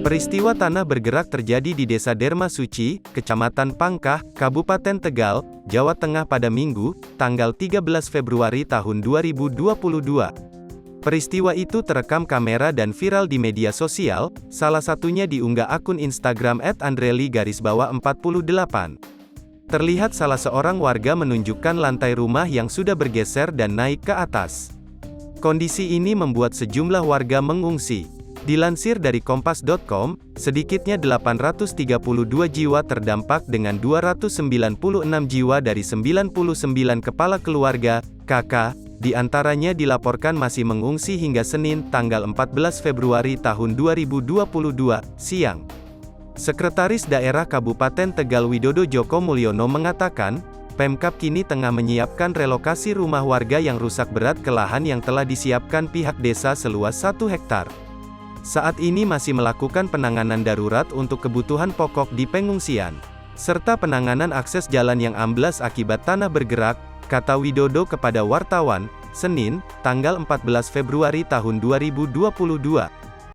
Peristiwa tanah bergerak terjadi di Desa Derma Suci, Kecamatan Pangkah, Kabupaten Tegal, Jawa Tengah pada Minggu, tanggal 13 Februari tahun 2022. Peristiwa itu terekam kamera dan viral di media sosial, salah satunya diunggah akun Instagram @andreli_48. Terlihat salah seorang warga menunjukkan lantai rumah yang sudah bergeser dan naik ke atas. Kondisi ini membuat sejumlah warga mengungsi. Dilansir dari kompas.com, sedikitnya 832 jiwa terdampak dengan 296 jiwa dari 99 kepala keluarga, (KK), di antaranya dilaporkan masih mengungsi hingga Senin, tanggal 14 Februari tahun 2022, siang. Sekretaris Daerah Kabupaten Tegal Widodo Joko Mulyono mengatakan, Pemkab kini tengah menyiapkan relokasi rumah warga yang rusak berat ke lahan yang telah disiapkan pihak desa seluas 1 hektar. Saat ini masih melakukan penanganan darurat untuk kebutuhan pokok di pengungsian, serta penanganan akses jalan yang amblas akibat tanah bergerak, kata Widodo kepada wartawan, Senin, tanggal 14 Februari tahun 2022.